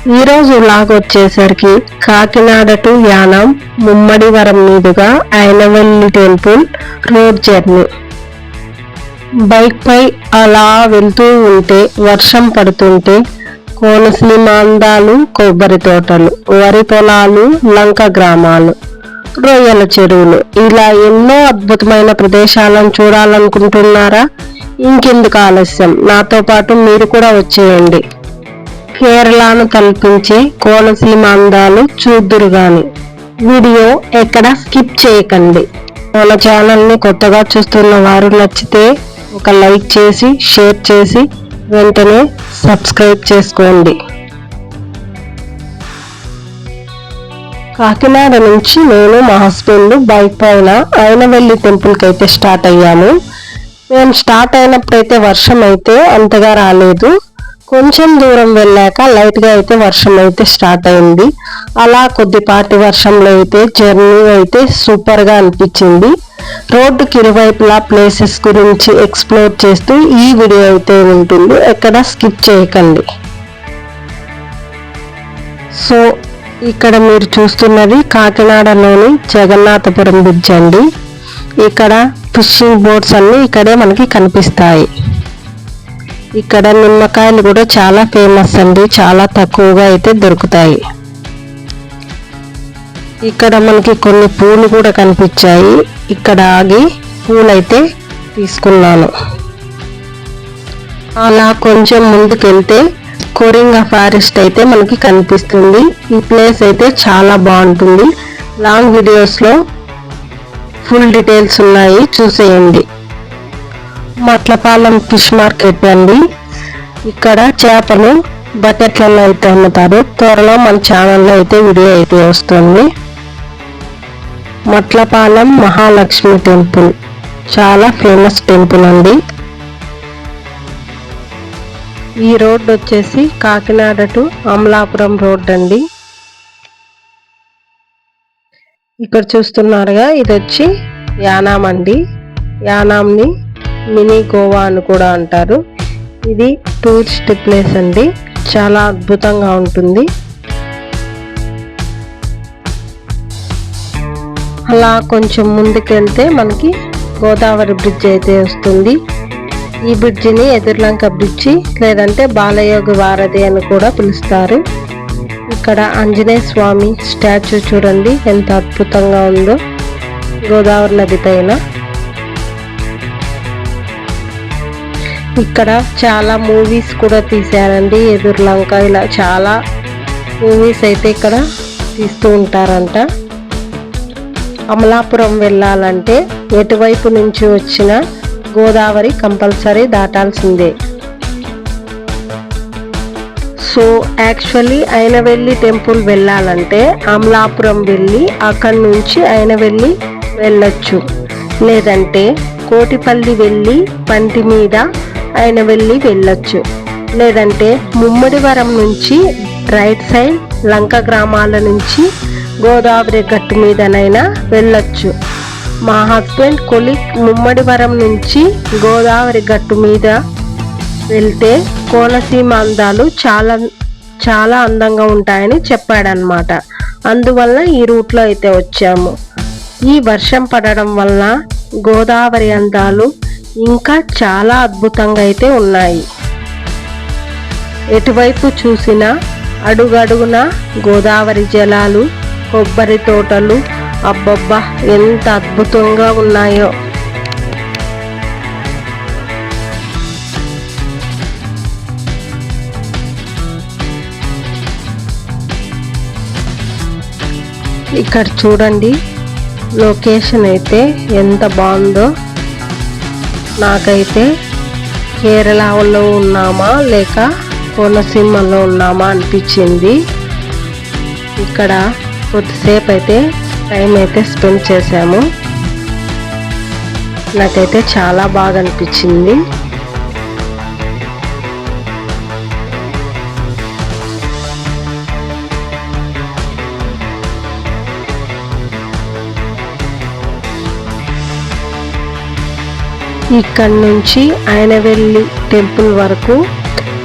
ఈరోజు లాగ్ వచ్చేసరికి కాకినాడ టు యానాం ముమ్మడివరం మీదుగా Ainavilli temple road journey. Bike పై అలా వెళ్తూ ఉంటే వర్షం పడుతుంటే కోనసీమ అందాలు, కొబ్బరి తోటలు, వరి పొలాలు, లంక గ్రామాలు, రొయ్యల చెరువులు, ఇలా ఎన్నో అద్భుతమైన ప్రదేశాలను చూడాలనుకుంటున్నారా? ఇంకెందుకు ఆలస్యం, నాతో పాటు మీరు కూడా వచ్చేయండి. కేరళను తలపించే కోనసీమ అందాలు చూద్దురు గాని వీడియో ఎక్కడ స్కిప్ చేయకండి. మన ఛానల్ని కొత్తగా చూస్తున్న వారు నచ్చితే ఒక లైక్ చేసి షేర్ చేసి వెంటనే సబ్స్క్రైబ్ చేసుకోండి. కాకినాడ నుంచి నేను మా హస్బెండ్ బైక్ పైన అయినవెల్లి టెంపుల్కి అయితే స్టార్ట్ అయ్యాము. మేము స్టార్ట్ అయినప్పుడైతే వర్షం అయితే అంతగా రాలేదు. కొంచెం దూరం వెళ్ళాక లైట్గా అయితే వర్షం అయితే స్టార్ట్ అయింది. అలా కొద్దిపాటి వర్షంలో అయితే జర్నీ అయితే సూపర్గా అనిపించింది. రోడ్డుకి ఇరువైపులా ప్లేసెస్ గురించి ఎక్స్ప్లోర్ చేస్తూ ఈ వీడియో అయితే ఉంటుంది, ఎక్కడ స్కిప్ చేయకండి. సో ఇక్కడ మీరు చూస్తున్నది కాకినాడలోని జగన్నాథపురం బ్రిడ్జ్ అండి. ఇక్కడ ఫిషింగ్ బోట్స్ అన్ని ఇక్కడే మనకి కనిపిస్తాయి. ఇక్కడ నిమ్మకాయలు కూడా చాలా ఫేమస్ అండి, చాలా తక్కువగా అయితే దొరుకుతాయి. ఇక్కడ మనకి కొన్ని పూలు కూడా కనిపించాయి. ఇక్కడ ఆగి పూలైతే తీసుకున్నాను. అలా కొంచెం ముందుకెళ్తే కోరింగా ఫారెస్ట్ అయితే మనకి కనిపిస్తుంది. ఈ ప్లేస్ అయితే చాలా బాగుంటుంది. లాంగ్ వీడియోస్లో ఫుల్ డీటెయిల్స్ ఉన్నాయి, చూసేయండి. మట్లపాలెం ఫిష్ మార్కెట్ అండి. ఇక్కడ చేపలు బకెట్లలో అయితే అమ్ముతారు. త్వరలో మన ఛానల్లో అయితే వీడియో అయితే వస్తుంది. మట్లపాలెం మహాలక్ష్మి టెంపుల్ చాలా ఫేమస్ టెంపుల్ అండి. ఈ రోడ్ వచ్చేసి కాకినాడ టు అమలాపురం రోడ్ అండి. ఇక్కడ చూస్తున్నారుగా, ఇది వచ్చి యానాం అండి. యానాంని మినీ గోవా అని కూడా అంటారు. ఇది టూరిస్ట్ ప్లేస్ అండి, చాలా అద్భుతంగా ఉంటుంది. అలా కొంచెం ముందుకెళ్తే మనకి గోదావరి బ్రిడ్జ్ అయితే వస్తుంది. ఈ బ్రిడ్జిని ఎదుర్లంక బ్రిడ్జి లేదంటే బాలయోగి వారధి అని కూడా పిలుస్తారు. ఇక్కడ ఆంజనేయ స్వామి స్టాచ్యూ చూడండి ఎంత అద్భుతంగా ఉందో గోదావరి నది పైన. ఇక్కడ చాలా మూవీస్ కూడా తీశారండి. ఎదుర్లంక ఇలా చాలా మూవీస్ అయితే ఇక్కడ తీస్తూ ఉంటారంట. అమలాపురం వెళ్ళాలంటే ఎటువైపు నుంచి వచ్చిన గోదావరి కంపల్సరీ దాటాల్సిందే. సో యాక్చువల్లీ అయినవెల్లి టెంపుల్ వెళ్ళాలంటే అమలాపురం వెళ్ళి అక్కడి నుంచి అయినవెల్లి వెళ్ళొచ్చు. లేదంటే కోటిపల్లి వెళ్ళి పంటి మీద అయినవెల్లి వెళ్ళొచ్చు. లేదంటే ముమ్మడివరం నుంచి రైట్ సైడ్ లంక గ్రామాల నుంచి గోదావరి గట్టు మీదనైనా వెళ్ళొచ్చు. మా హస్బెండ్ కొలిక్ ముమ్మడివరం నుంచి గోదావరి గట్టు మీద వెళ్తే కోనసీమ అందాలు చాలా చాలా అందంగా ఉంటాయని చెప్పాడనమాట. అందువల్ల ఈ రూట్లో అయితే వచ్చాము. ఈ వర్షం పడడం వల్ల గోదావరి అందాలు ఇంకా చాలా అద్భుతంగా అయితే ఉన్నాయి. ఎటువైపు చూసినా అడుగడుగున గోదావరి జలాలు, కొబ్బరి తోటలు, అబ్బబ్బా ఎంత అద్భుతంగా ఉన్నాయో. ఇక్కడ చూడండి లొకేషన్ అయితే ఎంత బాగుందో. నాకైతే కేరళలో ఉన్నామా లేక కోనసీమలో ఉన్నామా అనిపించింది. ఇక్కడ కొద్దిసేపు అయితే టైం అయితే స్పెండ్ చేశాము. నాకైతే చాలా బాగా అనిపించింది. ఇక్కడ నుంచి అయినవెల్లి టెంపుల్ వరకు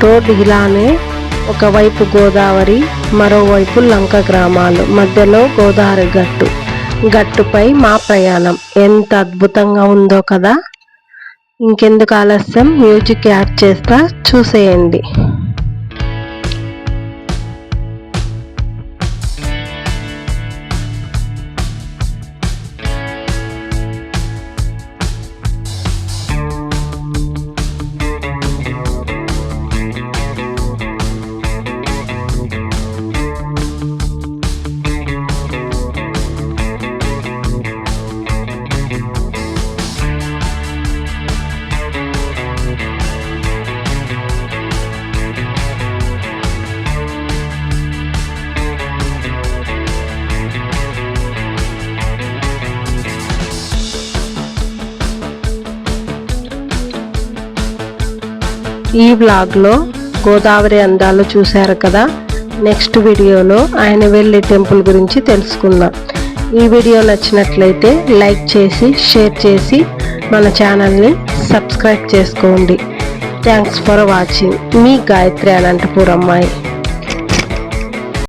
రోడ్ ఇలానే ఒకవైపు గోదావరి, మరోవైపు లంక గ్రామాలు, మధ్యలో గోదావరి గట్టుపై మా ప్రయాణం ఎంత అద్భుతంగా ఉందో కదా. ఇంకెందుకు ఆలస్యం, మ్యూజిక్ యాడ్ చేస్తా, చూసేయండి. ఈ వ్లాగ్లో గోదావరి అందాలు చూశారు కదా. నెక్స్ట్ వీడియోలో ఆయనవెల్లి టెంపుల్ గురించి తెలుసుకుందాం. ఈ వీడియో నచ్చినట్లయితే లైక్ చేసి, షేర్ చేసి మన ఛానల్ని సబ్స్క్రైబ్ చేసుకోండి. Thanks for watching. మీ గాయత్రి అనంతపురం అమ్మాయి.